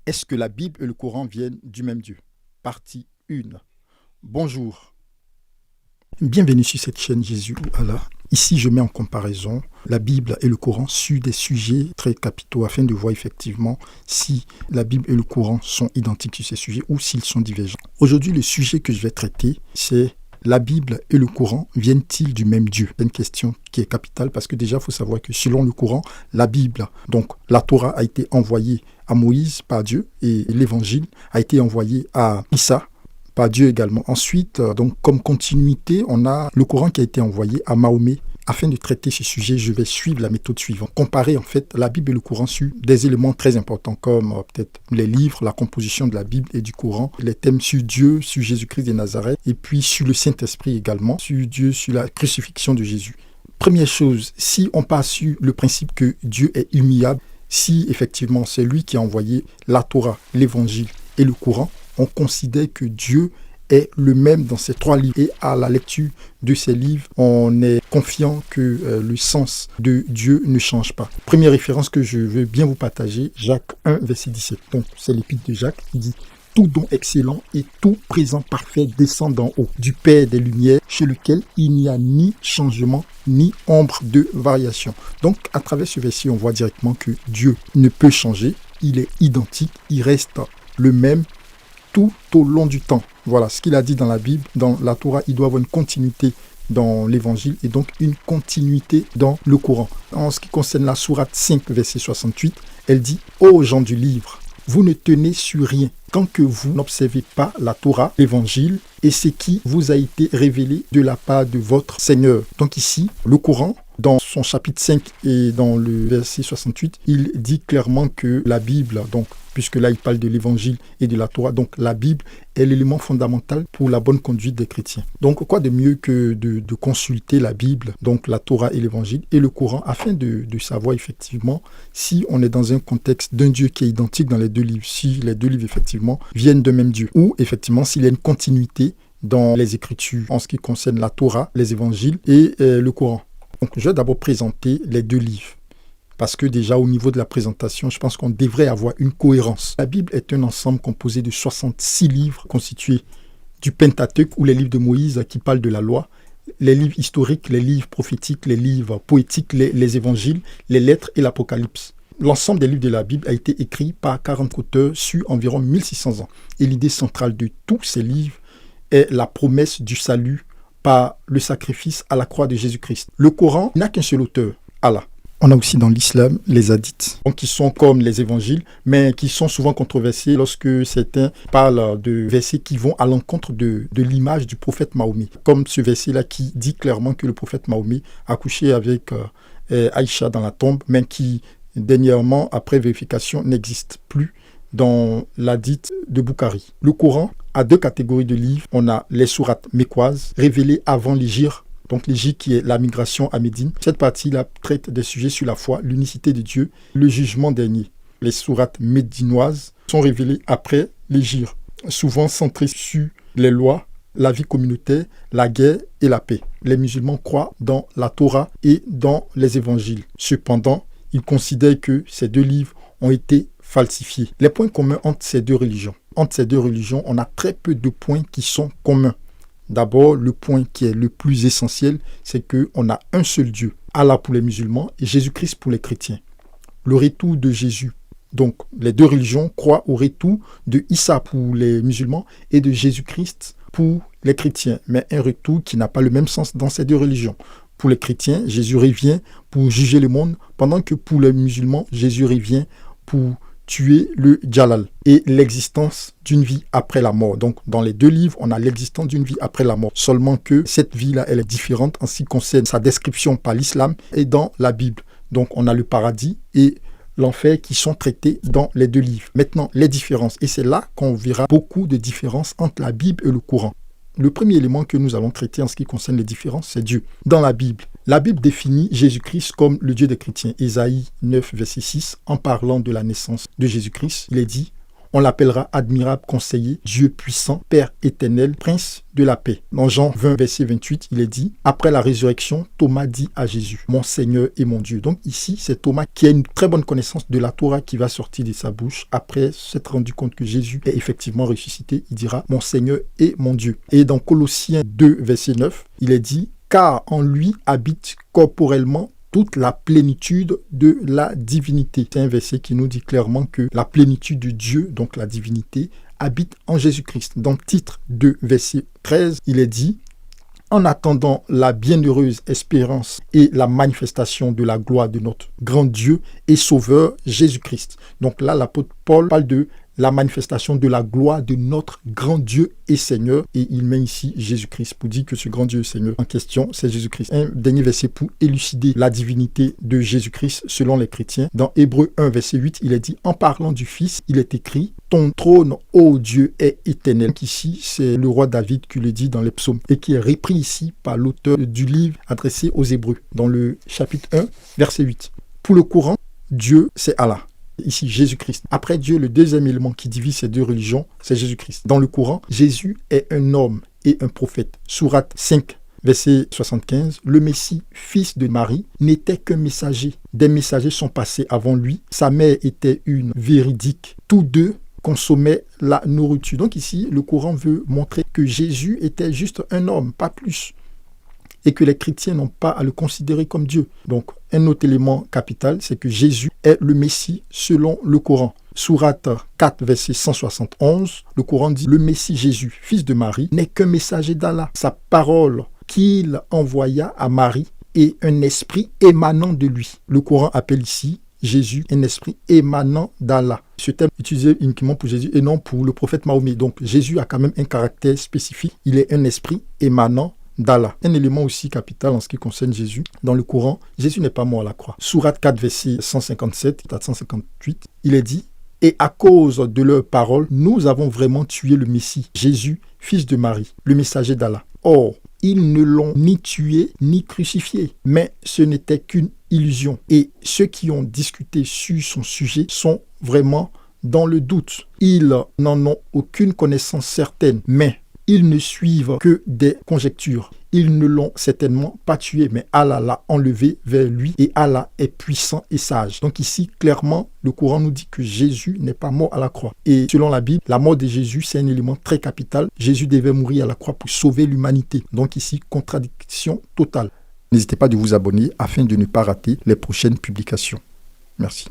Est-ce que la Bible et le Coran viennent du même Dieu? Partie 1. Bonjour. Bienvenue sur cette chaîne Jésus ou Allah. Ici, je mets en comparaison la Bible et le Coran sur des sujets très capitaux afin de voir effectivement si la Bible et le Coran sont identiques sur ces sujets ou s'ils sont divergents. Aujourd'hui, le sujet que je vais traiter, c'est la Bible et le Coran viennent-ils du même Dieu? C'est une question qui est capitale parce que déjà, il faut savoir que selon le Coran, la Bible, donc la Torah a été envoyée à Moïse par Dieu et l'Évangile a été envoyé à Issa par Dieu également. Ensuite, donc comme continuité, on a le Coran qui a été envoyé à Mahomet. Afin de traiter ce sujet, je vais suivre la méthode suivante. Comparer en fait la Bible et le Coran sur des éléments très importants comme peut-être les livres, la composition de la Bible et du Coran, les thèmes sur Dieu, sur Jésus-Christ de Nazareth et puis sur le Saint-Esprit également, sur Dieu, sur la crucifixion de Jésus. Première chose, si on part sur le principe que Dieu est immuable, si effectivement c'est lui qui a envoyé la Torah, l'Évangile et le Coran, on considère que Dieu est le même dans ces trois livres. Et à la lecture de ces livres, on est confiant que le sens de Dieu ne change pas. Première référence que je veux bien vous partager, Jacques 1, verset 17. Donc, c'est l'épître de Jacques qui dit « Tout don excellent et tout présent parfait descend d'en haut, du Père des Lumières, chez lequel il n'y a ni changement, ni ombre de variation. » Donc, à travers ce verset, on voit directement que Dieu ne peut changer. Il est identique, il reste le même tout au long du temps. Voilà ce qu'il a dit dans la Bible, dans la Torah, il doit avoir une continuité dans l'Évangile et donc une continuité dans le Coran. En ce qui concerne la sourate 5, verset 68, elle dit « Ô gens du livre, vous ne tenez sur rien tant que vous n'observez pas la Torah, l'Évangile et ce qui vous a été révélé de la part de votre Seigneur. » Donc ici, le Coran, dans son chapitre 5 et dans le verset 68, il dit clairement que la Bible, donc puisque là il parle de l'Évangile et de la Torah, donc la Bible est l'élément fondamental pour la bonne conduite des chrétiens. Donc quoi de mieux que de consulter la Bible, donc la Torah et l'Évangile et le Coran, afin de savoir effectivement si on est dans un contexte d'un Dieu qui est identique dans les deux livres, si les deux livres effectivement viennent d'un même Dieu, ou effectivement s'il y a une continuité dans les Écritures en ce qui concerne la Torah, les Évangiles et le Coran. Donc je vais d'abord présenter les deux livres. Parce que déjà au niveau de la présentation, je pense qu'on devrait avoir une cohérence. La Bible est un ensemble composé de 66 livres constitués du Pentateuque ou les livres de Moïse qui parlent de la loi, les livres historiques, les livres prophétiques, les livres poétiques, les évangiles, les lettres et l'Apocalypse. L'ensemble des livres de la Bible a été écrit par 40 auteurs sur environ 1600 ans. Et l'idée centrale de tous ces livres est la promesse du salut par le sacrifice à la croix de Jésus-Christ. Le Coran n'a qu'un seul auteur, Allah. On a aussi dans l'islam les hadiths, donc qui sont comme les évangiles, mais qui sont souvent controversés lorsque certains parlent de versets qui vont à l'encontre de l'image du prophète Mahomet. Comme ce verset-là qui dit clairement que le prophète Mahomet a couché avec Aïcha dans la tombe, mais qui, dernièrement, après vérification, n'existe plus dans l'hadith de Bukhari. Le Coran a deux catégories de livres. On a les sourates mécoises, révélées avant l'hégire. Donc l'Hégire qui est la migration à Médine. Cette partie-là traite des sujets sur la foi, l'unicité de Dieu, le jugement dernier. Les sourates médinoises sont révélées après l'Hégire, souvent centrées sur les lois, la vie communautaire, la guerre et la paix. Les musulmans croient dans la Torah et dans les évangiles. Cependant, ils considèrent que ces deux livres ont été falsifiés. Les points communs entre ces deux religions. Entre ces deux religions, on a très peu de points qui sont communs. D'abord, le point qui est le plus essentiel, c'est qu'on a un seul Dieu, Allah pour les musulmans et Jésus-Christ pour les chrétiens. Le retour de Jésus. Donc, les deux religions croient au retour de Issa pour les musulmans et de Jésus-Christ pour les chrétiens, mais un retour qui n'a pas le même sens dans ces deux religions. Pour les chrétiens, Jésus revient pour juger le monde, pendant que pour les musulmans, Jésus revient pour tuer le Jalal et l'existence d'une vie après la mort. Donc, dans les deux livres, on a l'existence d'une vie après la mort. Seulement que cette vie-là, elle est différente en ce qui concerne sa description par l'islam et dans la Bible. Donc, on a le paradis et l'enfer qui sont traités dans les deux livres. Maintenant, les différences. Et c'est là qu'on verra beaucoup de différences entre la Bible et le Coran. Le premier élément que nous allons traiter en ce qui concerne les différences, c'est Dieu. Dans la Bible définit Jésus-Christ comme le Dieu des chrétiens. Ésaïe 9, verset 6, en parlant de la naissance de Jésus-Christ, il est dit On l'appellera admirable conseiller, Dieu puissant, Père éternel, Prince de la paix. Dans Jean 20, verset 28, il est dit, après la résurrection, Thomas dit à Jésus, mon Seigneur et mon Dieu. Donc ici, c'est Thomas qui a une très bonne connaissance de la Torah qui va sortir de sa bouche. Après s'être rendu compte que Jésus est effectivement ressuscité, il dira, mon Seigneur et mon Dieu. Et dans Colossiens 2, verset 9, il est dit, car en lui habite corporellement toute la plénitude de la divinité. C'est un verset qui nous dit clairement que la plénitude de Dieu, donc la divinité, habite en Jésus-Christ. Dans titre 2, verset 13, il est dit « En attendant la bienheureuse espérance et la manifestation de la gloire de notre grand Dieu et Sauveur Jésus-Christ. » Donc là, l'apôtre Paul parle de la manifestation de la gloire de notre grand Dieu et Seigneur. Et il met ici Jésus-Christ pour dire que ce grand Dieu et Seigneur en question, c'est Jésus-Christ. Un dernier verset pour élucider la divinité de Jésus-Christ selon les chrétiens. Dans Hébreux 1, verset 8, il est dit, en parlant du Fils, il est écrit, ton trône, ô Dieu, est éternel. Donc ici, c'est le roi David qui le dit dans les psaumes et qui est repris ici par l'auteur du livre adressé aux Hébreux, dans le chapitre 1, verset 8. Pour le courant, Dieu, c'est Allah. Ici, Jésus-Christ. Après Dieu, le deuxième élément qui divise ces deux religions, c'est Jésus-Christ. Dans le Coran, Jésus est un homme et un prophète. Sourate 5, verset 75. Le Messie, fils de Marie, n'était qu'un messager. Des messagers sont passés avant lui. Sa mère était une véridique. Tous deux consommaient la nourriture. Donc ici, le Coran veut montrer que Jésus était juste un homme, pas plus. Et que les chrétiens n'ont pas à le considérer comme Dieu. Donc, un autre élément capital, c'est que Jésus est le Messie selon le Coran. Sourate 4, verset 171, le Coran dit « Le Messie Jésus, fils de Marie, n'est qu'un messager d'Allah. Sa parole qu'il envoya à Marie est un esprit émanant de lui. » Le Coran appelle ici Jésus un esprit émanant d'Allah. Ce terme est utilisé uniquement pour Jésus et non pour le prophète Mahomet. Donc, Jésus a quand même un caractère spécifique. Il est un esprit émanant d'Allah. Un élément aussi capital en ce qui concerne Jésus. Dans le Coran, Jésus n'est pas mort à la croix. Sourate 4, verset 157 à 158, il est dit « Et à cause de leurs paroles, nous avons vraiment tué le Messie, Jésus, fils de Marie, le messager d'Allah. Or, ils ne l'ont ni tué ni crucifié, mais ce n'était qu'une illusion. Et ceux qui ont discuté sur son sujet sont vraiment dans le doute. Ils n'en ont aucune connaissance certaine, mais ils ne suivent que des conjectures. Ils ne l'ont certainement pas tué, mais Allah l'a enlevé vers lui et Allah est puissant et sage. Donc ici, clairement, le Coran nous dit que Jésus n'est pas mort à la croix. Et selon la Bible, la mort de Jésus, c'est un élément très capital. Jésus devait mourir à la croix pour sauver l'humanité. Donc ici, contradiction totale. N'hésitez pas de vous abonner afin de ne pas rater les prochaines publications. Merci.